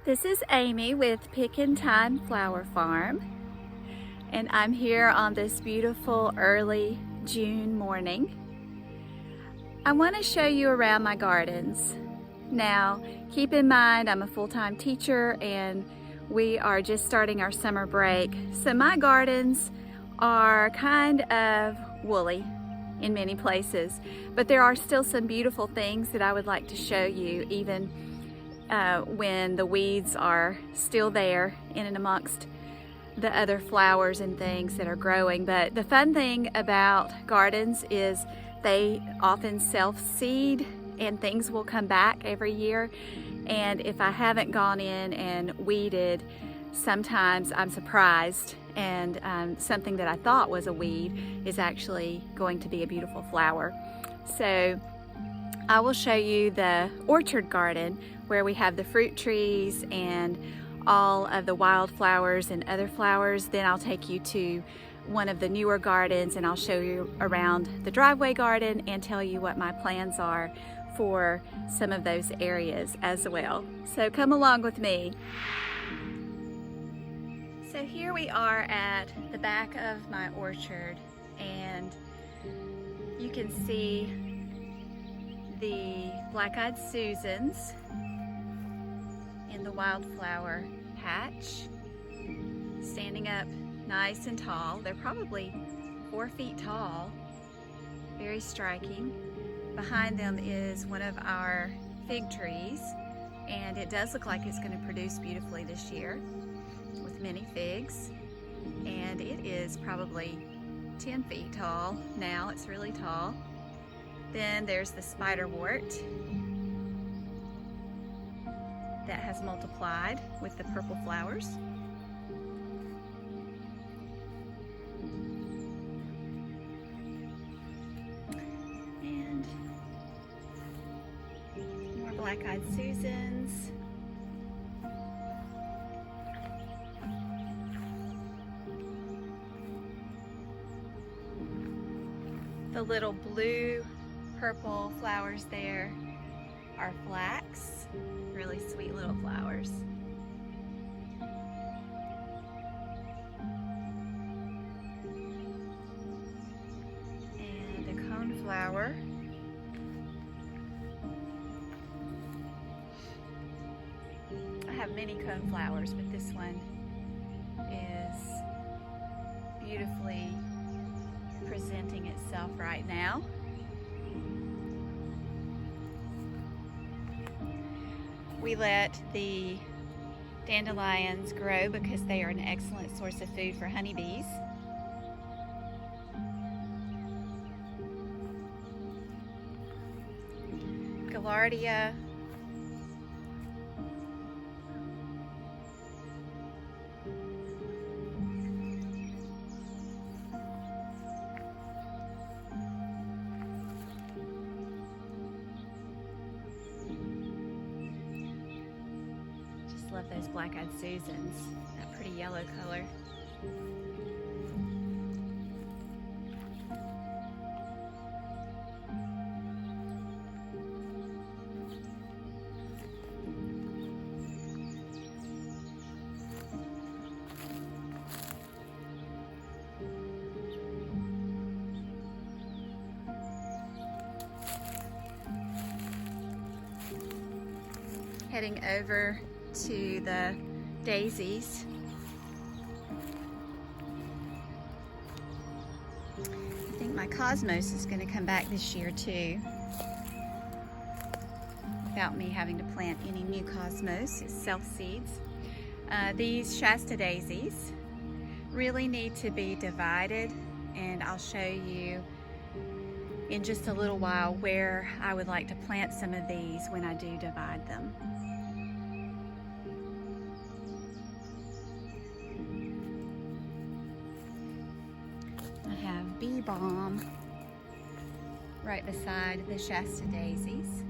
This is Amy with Pick and Time Flower Farm, and I'm here on this beautiful early June morning. I want to show you around my gardens. Now, keep in mind I'm a full-time teacher and we are just starting our summer break, so my gardens are kind of woolly in many places, but there are still some beautiful things that I would like to show you, even when the weeds are still there in and amongst the other flowers and things that are growing. But the fun thing about gardens is they often self-seed and things will come back every year. And if I haven't gone in and weeded, sometimes I'm surprised and something that I thought was a weed is actually going to be a beautiful flower. So I will show you the orchard garden where we have the fruit trees and all of the wildflowers and other flowers. Then I'll take you to one of the newer gardens and I'll show you around the driveway garden and tell you what my plans are for some of those areas as well. So come along with me. So here we are at the back of my orchard, and you can see the black-eyed Susans in the wildflower patch, standing up nice and tall. They're probably 4 feet tall, very striking. Behind them is one of our fig trees, and it does look like it's going to produce beautifully this year with many figs. And it is probably 10 feet tall now. It's really tall. Then there's the spiderwort that has multiplied with the purple flowers. And more black-eyed Susans. The little blue purple flowers there are flax, really sweet little flowers. And a coneflower. I have many coneflowers, but this one is beautifully presenting itself right now. We let the dandelions grow because they are an excellent source of food for honeybees. Gaillardia. Love those black-eyed Susans, that pretty yellow color. Heading over to the daisies. I think my cosmos is going to come back this year too, without me having to plant any new cosmos. It self-seeds. These Shasta daisies really need to be divided, and I'll show you in just a little while where I would like to plant some of these when I do divide them. Bee balm right beside the Shasta daisies.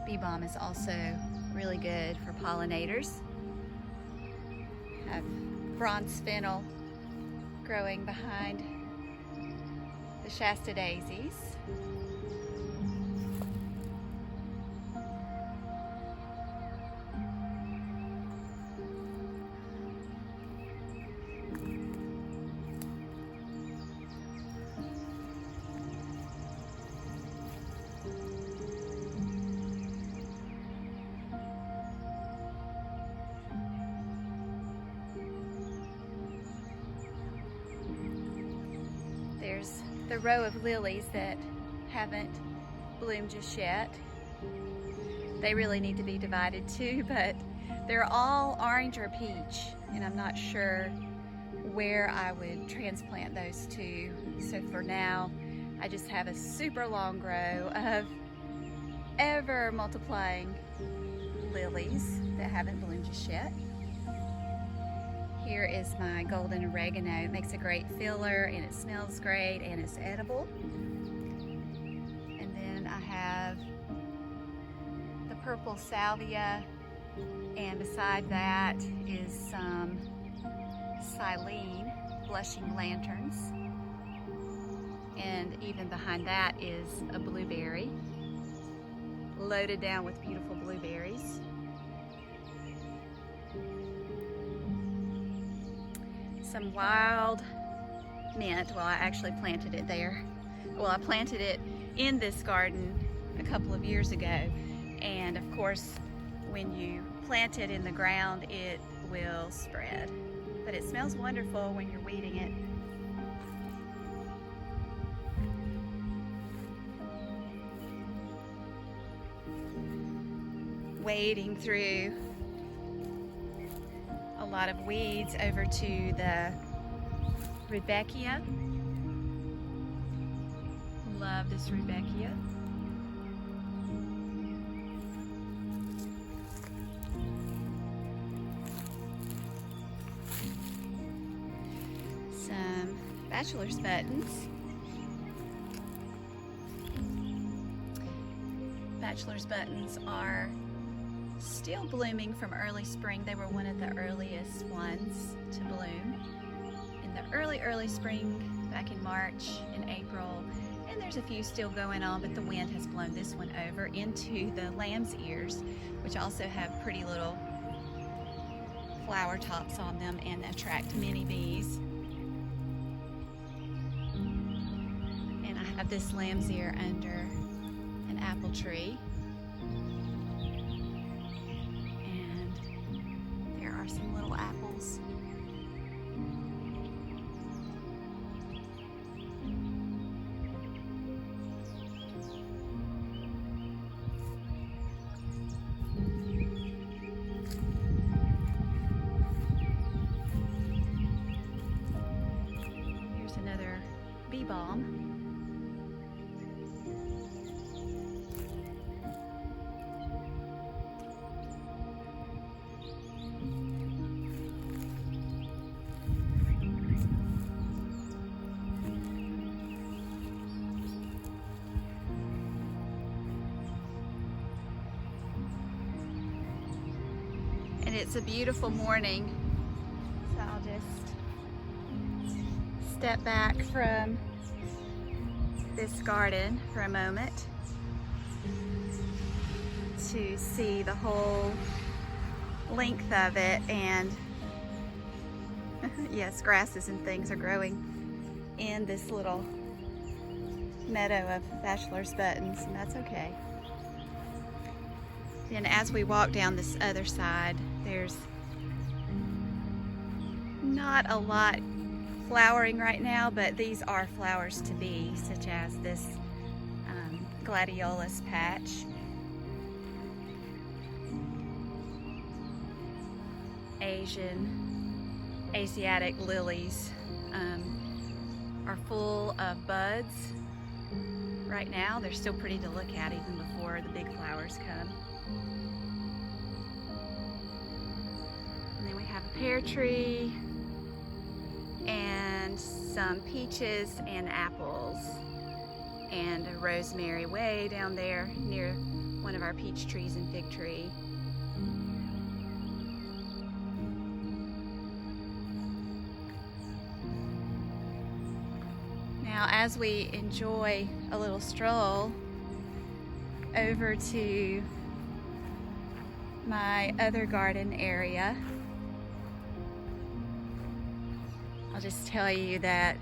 Bee balm is also really good for pollinators. Have bronze fennel growing behind the Shasta daisies. there's the row of lilies that haven't bloomed just yet. They really need to be divided too, but they're all orange or peach, and I'm not sure where I would transplant those to. So for now, I just have a super long row of ever multiplying lilies that haven't bloomed just yet. Here is my golden oregano. It makes a great filler and it smells great and it's edible. And then I have the purple salvia, and beside that is some silene blushing lanterns. And even behind that is a blueberry, loaded down with beautiful blueberries. Some wild mint. Well, I actually planted it there. Well, I planted it in this garden a couple of years ago, and of course when you plant it in the ground it will spread, but it smells wonderful when you're weeding it. Wading through a lot of weeds over to the rudbeckia. Love this rudbeckia. Some bachelor's buttons. Bachelor's buttons are still blooming from early spring. They were one of the earliest ones to bloom in the early spring, back in March and April, and there's a few still going on, but the wind has blown this one over into the lamb's ears, which also have pretty little flower tops on them and attract many bees. And I have this lamb's ear under an apple tree. Some little apples. Here's another bee balm. It's a beautiful morning, so I'll just step back from this garden for a moment to see the whole length of it. And yes, grasses and things are growing in this little meadow of bachelor's buttons, and that's okay. Then as we walk down this other side, there's not a lot flowering right now, but these are flowers to be, such as this gladiolus patch. Asiatic lilies are full of buds right now. They're still pretty to look at even before the big flowers come. And then we have a pear tree and some peaches and apples and a rosemary way down there near one of our peach trees and fig tree. Now, as we enjoy a little stroll over to my other garden area, I'll just tell you that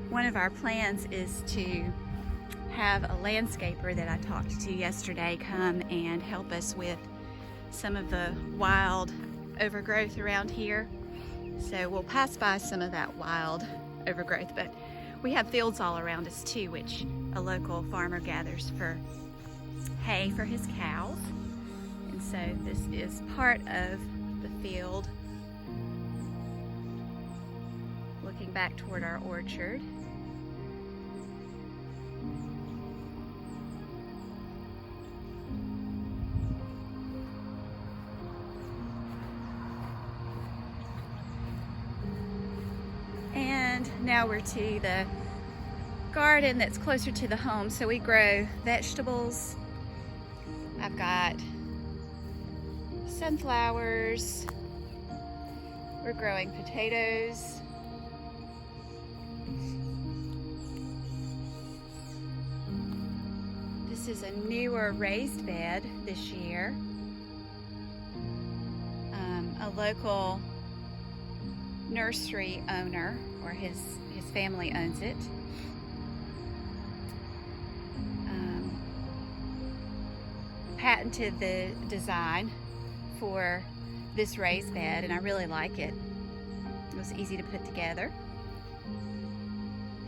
one of our plans is to have a landscaper that I talked to yesterday come and help us with some of the wild overgrowth around here. So we'll pass by some of that wild overgrowth, but We have fields all around us too, which a local farmer gathers for hay for his cows. And so this is part of the field looking back toward our orchard. And now we're to the garden that's closer to the home. So we grow vegetables. I've got sunflowers. We're growing potatoes. This is a newer raised bed this year. A local nursery owner, or his family owns it. Patented the design for this raised bed, and I really like it. It was easy to put together.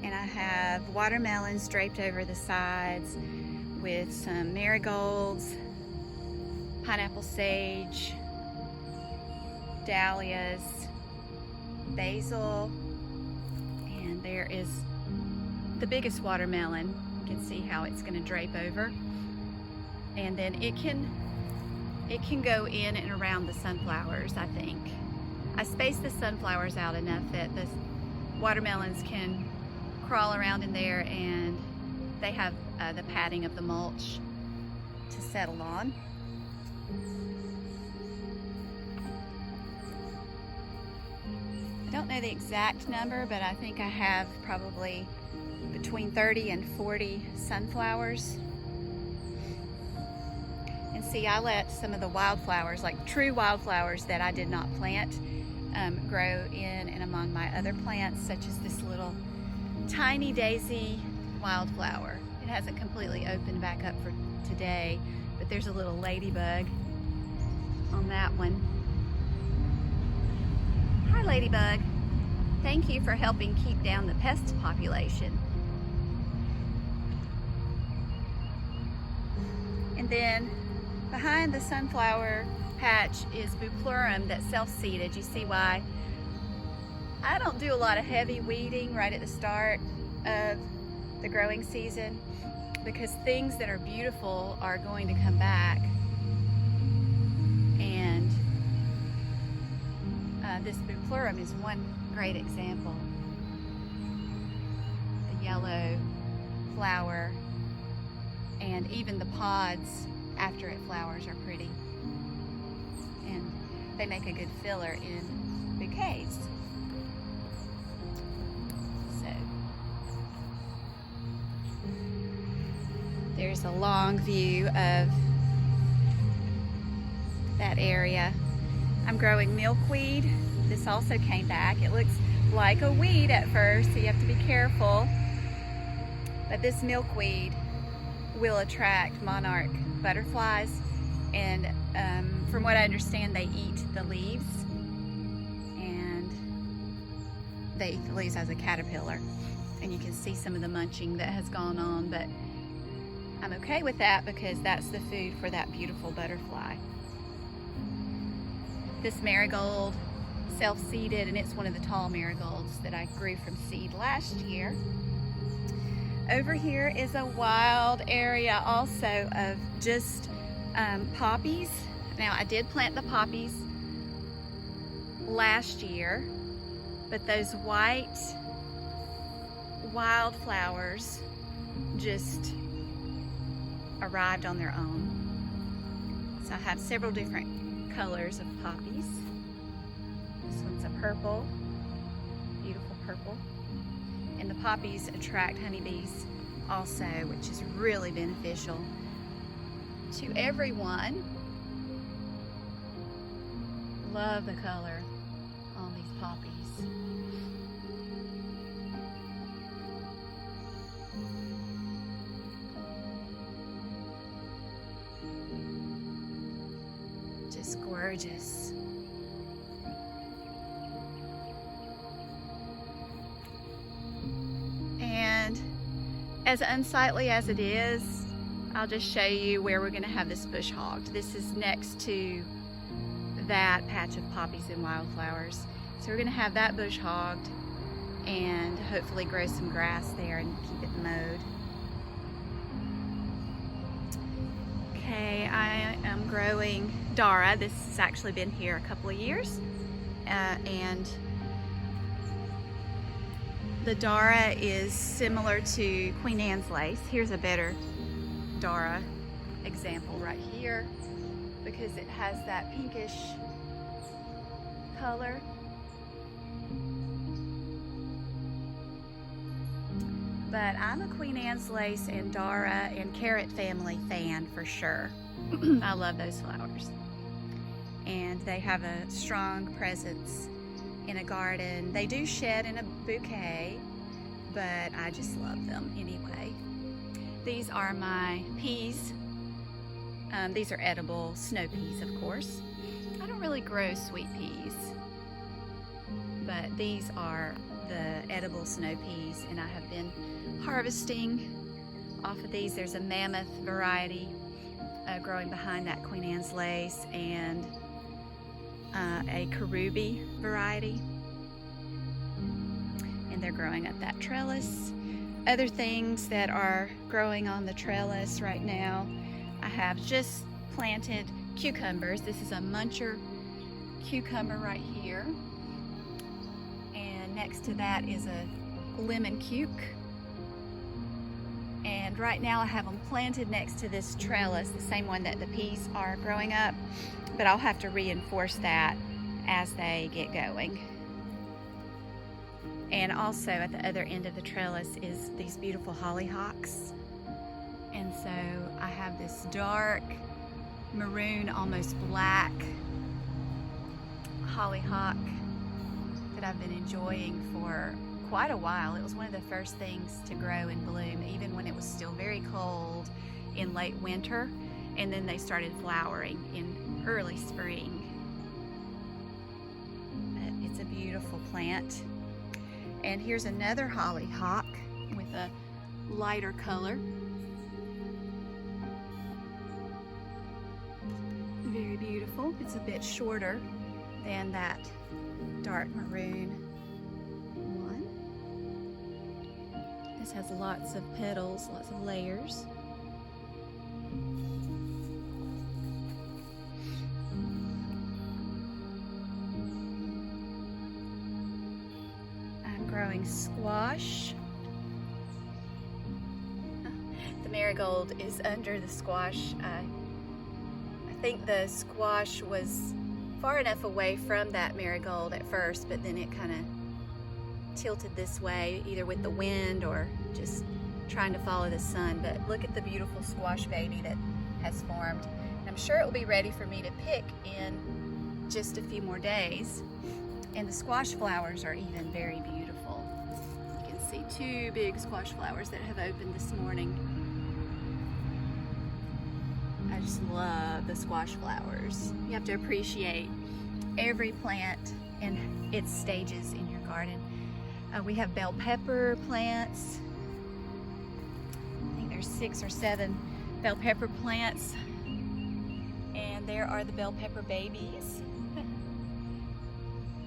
And I have watermelons draped over the sides with some marigolds, pineapple sage, dahlias, basil, and there is the biggest watermelon. You can see how it's going to drape over. And then it can go in and around the sunflowers, I think. I spaced the sunflowers out enough that the watermelons can crawl around in there, and they have the padding of the mulch to settle on. I don't know the exact number, but I think I have probably between 30 and 40 sunflowers. And see, I let some of the wildflowers, like true wildflowers that I did not plant, grow in and among my other plants, such as this little tiny daisy wildflower. It hasn't completely opened back up for today, but there's a little ladybug on that one. Hi, ladybug. Thank you for helping keep down the pest population. And then behind the sunflower patch is bupleurum that's self-seeded. You see why I don't do a lot of heavy weeding right at the start of the growing season, because things that are beautiful are going to come back. And this bupleurum is one great example. The yellow flower, and even the pods after it flowers are pretty. And they make a good filler in bouquets. So there's a long view of that area. I'm growing milkweed. This also came back. It looks like a weed at first, so you have to be careful. But this milkweed will attract monarch butterflies, and from what I understand, they eat the leaves, and they eat the leaves as a caterpillar. And you can see some of the munching that has gone on, but I'm okay with that because that's the food for that beautiful butterfly. This marigold, self-seeded, and it's one of the tall marigolds that I grew from seed last year. Over here is a wild area also of just poppies. Now, I did plant the poppies last year, but those white wildflowers just arrived on their own. So I have several different colors of poppies. This one's a purple, beautiful purple. And the poppies attract honeybees also, which is really beneficial to everyone. Love the color on these poppies. Just gorgeous. as unsightly as it is, I'll just show you where we're going to have this bush hogged. This is next to that patch of poppies and wildflowers. So we're going to have that bush hogged and hopefully grow some grass there and keep it mowed. Okay, I am growing dara. This has actually been here a couple of years. And the dara is similar to Queen Anne's lace. Here's a better dara example right here because it has that pinkish color. But I'm a Queen Anne's lace and dara and carrot family fan for sure. I love those flowers. And they have a strong presence in a garden. They do shed in a bouquet, but I just love them anyway. These are my peas. These are edible snow peas, of course. I don't really grow sweet peas, but these are the edible snow peas, and I have been harvesting off of these. There's a mammoth variety growing behind that Queen Anne's lace, and a Karubi variety, and they're growing up that trellis. Other things that are growing on the trellis right now, I have just planted cucumbers. This is a muncher cucumber right here, and next to that is a lemon cuke. And right now I have them planted next to this trellis, the same one that the peas are growing up, but I'll have to reinforce that as they get going. And also at the other end of the trellis is these beautiful hollyhocks. And so I have this dark maroon, almost black hollyhock that I've been enjoying for quite a while. It was one of the first things to grow and bloom, even when it was still very cold in late winter, and then they started flowering in early spring. But it's a beautiful plant. And here's another hollyhock with a lighter color. Very beautiful. It's a bit shorter than that dark maroon one. This has lots of petals, lots of layers. I'm growing squash. The marigold is under the squash. I think the squash was far enough away from that marigold at first, but then it kind of tilted this way, either with the wind or just trying to follow the sun. But look at the beautiful squash baby that has formed. And I'm sure it will be ready for me to pick in just a few more days. And the squash flowers are even very beautiful. You can see two big squash flowers that have opened this morning. I just love the squash flowers. You have to appreciate every plant and its stages in your garden. We have bell pepper plants. I think there's 6 or 7 bell pepper plants. And there are the bell pepper babies.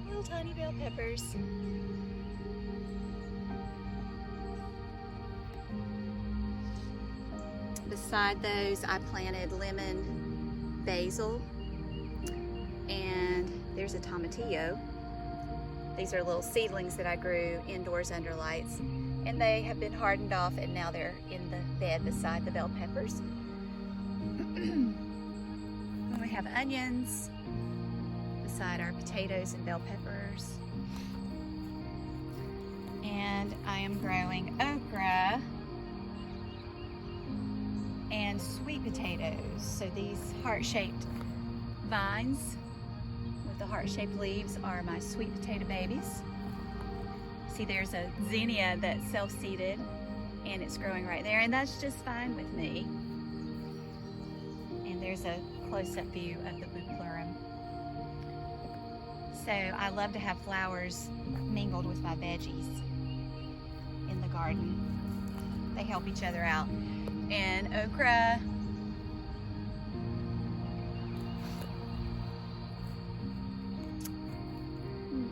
Little tiny bell peppers. Beside those, I planted lemon basil, and there's a tomatillo. These are little seedlings that I grew indoors under lights, and they have been hardened off, and now they're in the bed beside the bell peppers. And we have onions beside our potatoes and bell peppers. And I am growing okra and sweet potatoes. So these heart-shaped vines with the heart-shaped leaves are my sweet potato babies. See, there's a zinnia that's self-seeded and it's growing right there, and that's just fine with me. And there's a close-up view of the bupleurum. So I love to have flowers mingled with my veggies in the garden. They help each other out. And okra.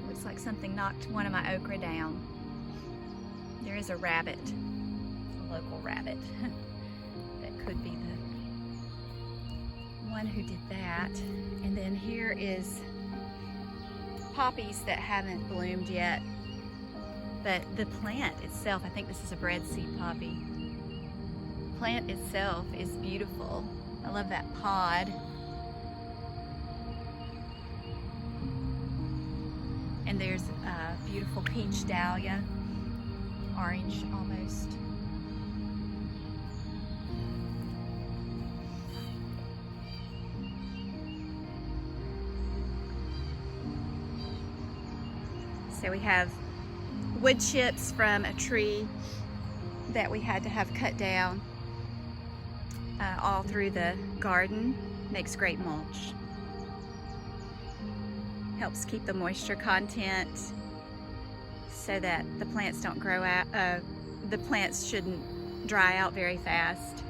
Looks like something knocked one of my okra down. There is a rabbit, a local rabbit. That could be the one who did that. And then here is poppies that haven't bloomed yet. But the plant itself, I think this is a breadseed poppy. Plant itself is beautiful. I love that pod. And there's a beautiful peach dahlia, orange almost. So we have wood chips from a tree that we had to have cut down all through the garden. Makes great mulch. Helps keep the moisture content so that the plants don't grow out, the plants shouldn't dry out very fast.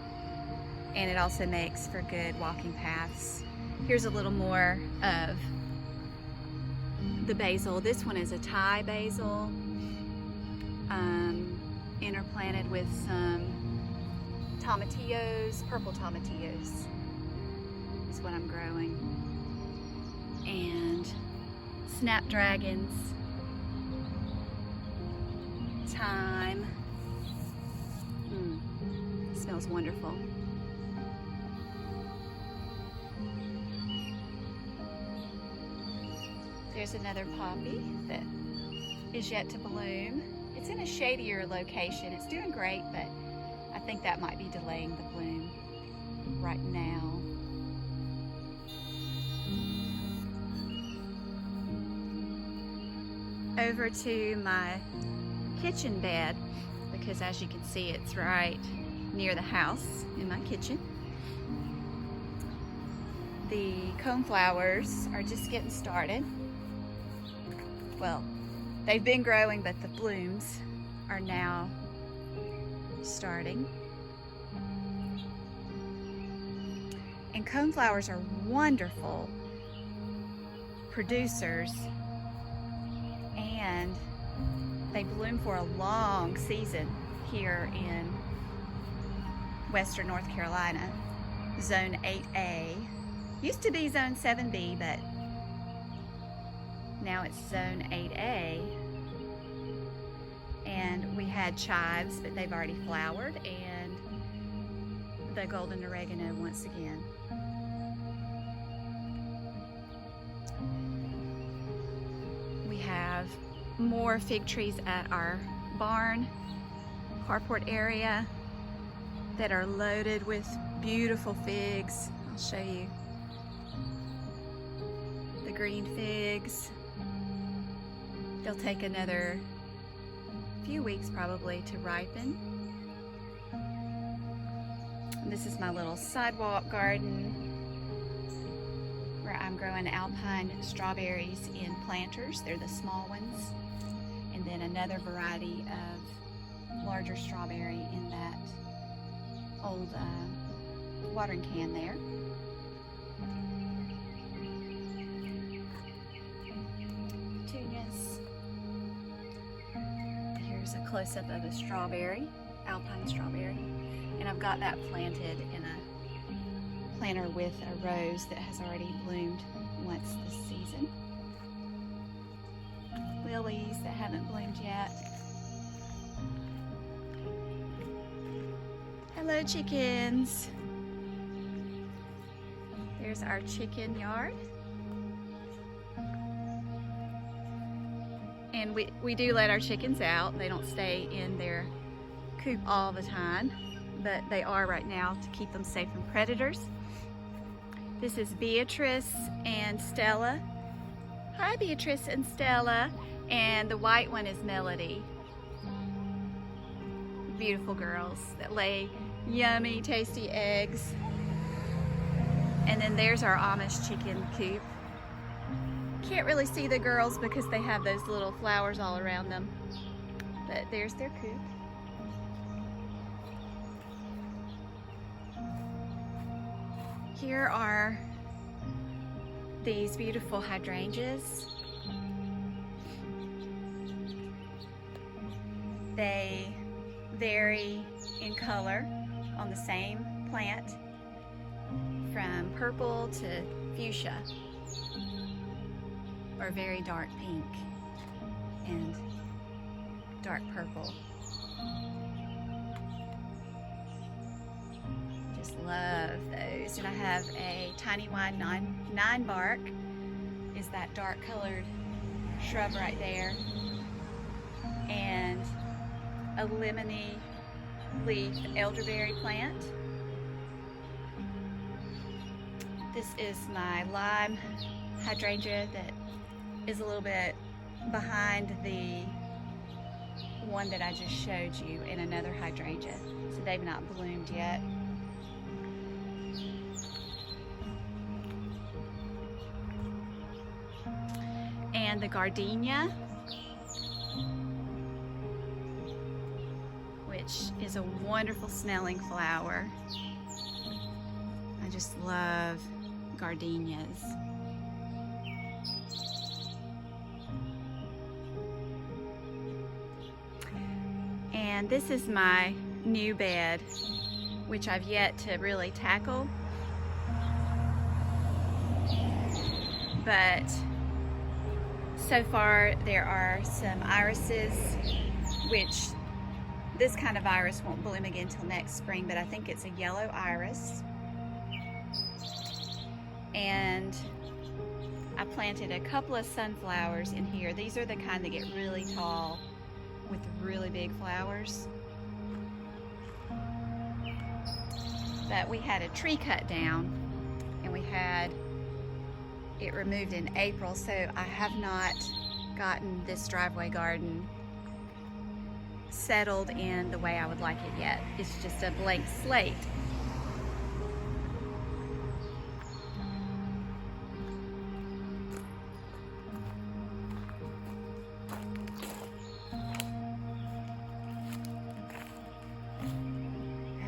And it also makes for good walking paths. Here's a little more of the basil. This one is a Thai basil, interplanted with some tomatillos, purple tomatillos is what I'm growing. And snapdragons, thyme. It smells wonderful. There's another poppy that is yet to bloom. It's in a shadier location. It's doing great, but I think that might be delaying the bloom right now. Over to my kitchen bed, because as you can see, it's right near the house in my kitchen. The coneflowers are just getting started. Well, they've been growing, but the blooms are now starting. And coneflowers are wonderful producers, and they bloom for a long season here in western North Carolina. Zone 8A. Used to be Zone 7B, but now it's Zone 8A. And we had chives, but they've already flowered, and the golden oregano once again. We have more fig trees at our barn, carport area, that are loaded with beautiful figs. I'll show you the green figs. They'll take another few weeks probably to ripen. And this is my little sidewalk garden where I'm growing alpine strawberries in planters. They're the small ones. And then another variety of larger strawberry in that old watering can there. Petunias. Here's a close-up of a strawberry, alpine strawberry. And I've got that planted in a planter with a rose that has already bloomed once this season. Lilies that haven't bloomed yet. Hello, chickens. There's our chicken yard. And we do let our chickens out. They don't stay in their coop all the time, but they are right now to keep them safe from predators. This is Beatrice and Stella. Hi, Beatrice and Stella. And the white one is Melody. Beautiful girls that lay yummy, tasty eggs. And then there's our Amish chicken coop. Can't really see the girls because they have those little flowers all around them. But there's their coop. Here are these beautiful hydrangeas. They vary in color on the same plant, from purple to fuchsia, or very dark pink and dark purple. Just love those. And I have a tiny white nine bark, is that dark colored shrub right there, and a lemony leaf elderberry plant. This is my lime hydrangea that is a little bit behind the one that I just showed you, and another hydrangea. So they've not bloomed yet. And the gardenia, which is a wonderful smelling flower. I just love gardenias. And this is my new bed, which I've yet to really tackle. But so far there are some irises, which this kind of iris won't bloom again till next spring, but I think it's a yellow iris. And I planted a couple of sunflowers in here. These are the kind that get really tall with really big flowers. But we had a tree cut down and we had it removed in April, so I have not gotten this driveway garden settled in the way I would like it yet. It's just a blank slate.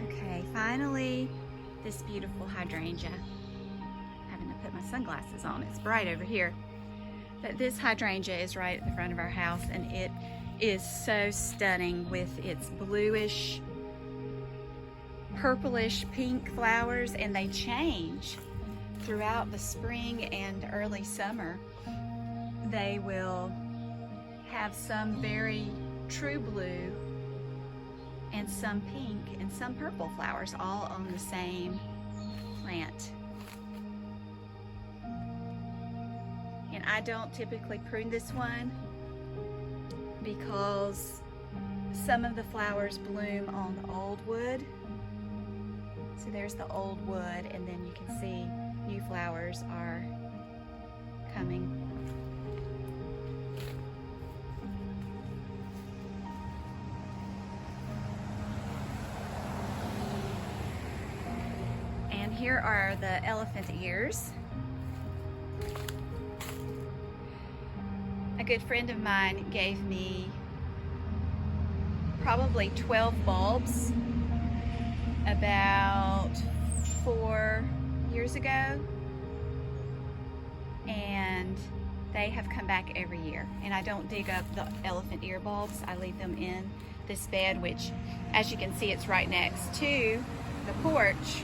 Okay, finally, this beautiful hydrangea. Having to put my sunglasses on, it's bright over here. But this hydrangea is right at the front of our house, and it is so stunning with its bluish, purplish pink flowers, and they change throughout the spring and early summer. They will have some very true blue and some pink and some purple flowers all on the same plant. And I don't typically prune this one because some of the flowers bloom on old wood. So there's the old wood, and then you can see new flowers are coming. And here are the elephant ears. A good friend of mine gave me probably 12 bulbs about 4 years ago, and they have come back every year. And I don't dig up the elephant ear bulbs, I leave them in this bed, which, as you can see, it's right next to the porch.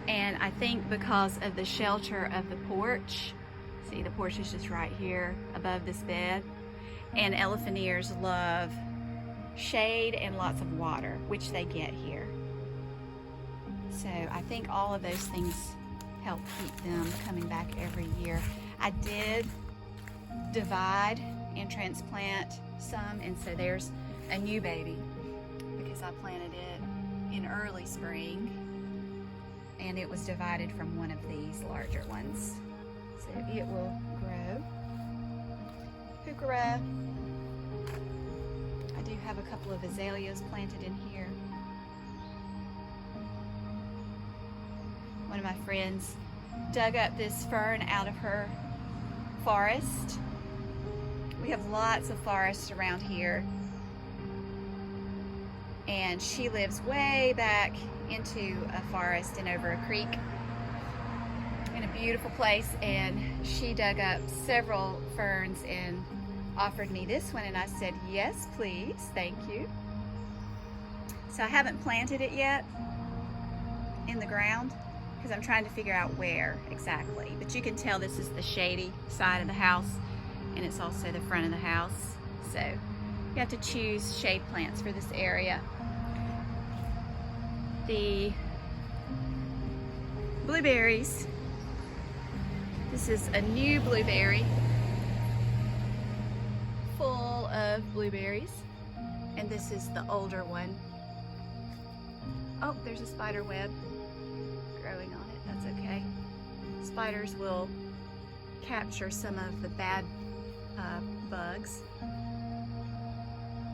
And I think because of the shelter of the porch, see, the porch is just right here above this bed, and elephant ears love shade and lots of water, which they get here. So I think all of those things help keep them coming back every year. I did divide and transplant some, and so there's a new baby because I planted it in early spring, and it was divided from one of these larger ones. So it will grow. Heuchera. I do have a couple of azaleas planted in here. One of my friends dug up this fern out of her forest. We have lots of forest around here. And she lives way back into a forest and over a creek in a beautiful place, and she dug up several ferns and offered me this one, and I said, yes, please, thank you. So I haven't planted it yet in the ground because I'm trying to figure out where exactly. But you can tell this is the shady side of the house, and it's also the front of the house. So you have to choose shade plants for this area. The blueberries. This is a new blueberry, full of blueberries. And this is the older one. Oh, there's a spider web growing on it. That's okay. Spiders will capture some of the bad bugs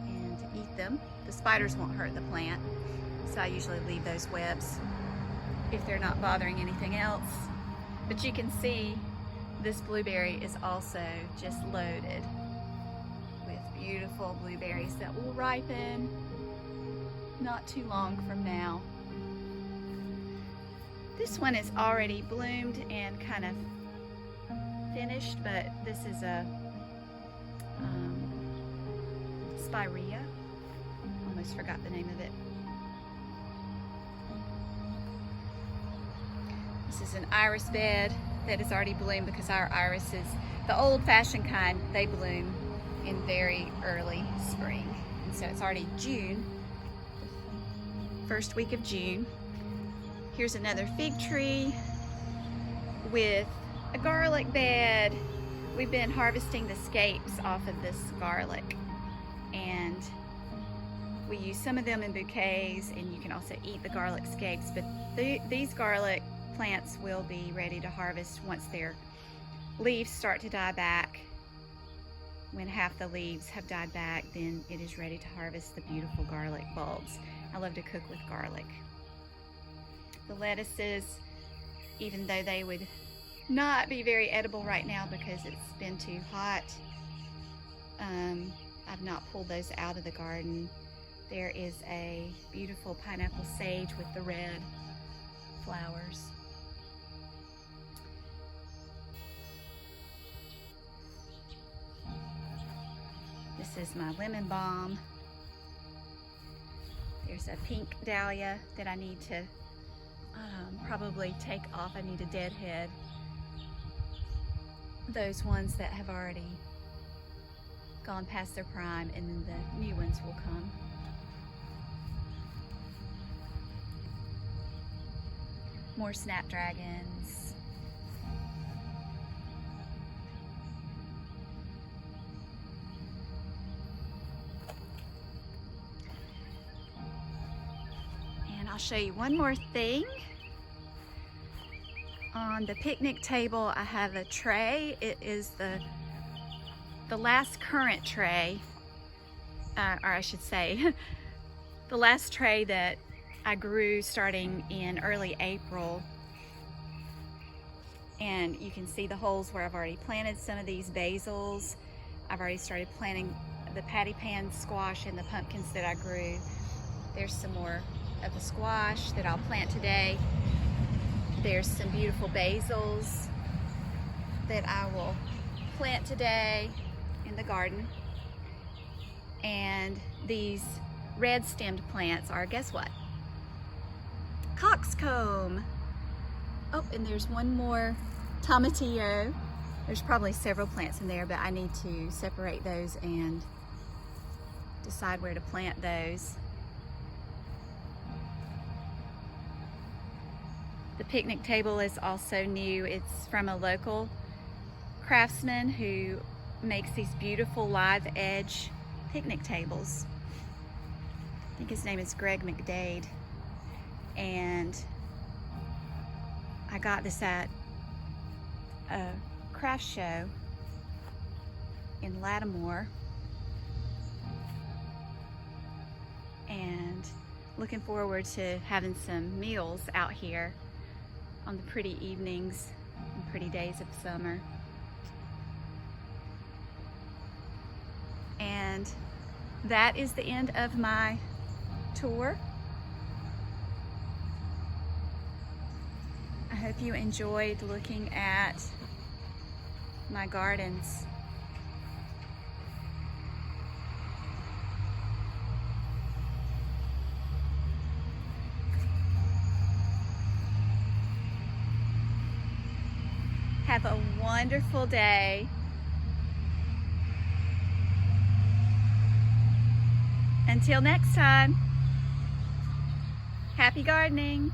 and eat them. The spiders won't hurt the plant, so I usually leave those webs if they're not bothering anything else. But you can see this blueberry is also just loaded with beautiful blueberries that will ripen not too long from now. This one is already bloomed and kind of finished, but this is a spirea. Almost forgot the name of it. This is an iris bed that has already bloomed because our irises, the old-fashioned kind, they bloom in very early spring. And so it's already June, first week of June. Here's another fig tree with a garlic bed. We've been harvesting the scapes off of this garlic, and we use some of them in bouquets, and you can also eat the garlic scapes, but these garlic plants will be ready to harvest once their leaves start to die back. When half the leaves have died back, then it is ready to harvest the beautiful garlic bulbs. I love to cook with garlic. The lettuces, even though they would not be very edible right now because it's been too hot, I've not pulled those out of the garden. There is a beautiful pineapple sage with the red flowers. This is my lemon balm. There's a pink dahlia that I need to probably take off. I need to deadhead those ones that have already gone past their prime, and then the new ones will come. More snapdragons. And I'll show you one more thing. On the picnic table, I have a tray. It is the last current tray, or I should say, the last tray that I grew starting in early April. And you can see the holes where I've already planted some of these basils. I've already started planting the patty pan squash and the pumpkins that I grew. There's some more of the squash that I'll plant today. There's some beautiful basils that I will plant today in the garden. And these red stemmed plants are, guess what? Coxcomb. Oh, and there's one more tomatillo. There's probably several plants in there, but I need to separate those and decide where to plant those. The picnic table is also new. It's from a local craftsman who makes these beautiful live edge picnic tables. I think his name is Greg McDade. And I got this at a craft show in Lattimore, and looking forward to having some meals out here on the pretty evenings and pretty days of summer. And that is the end of my tour. hope you enjoyed looking at my gardens. Have a wonderful day. Until next time, happy gardening.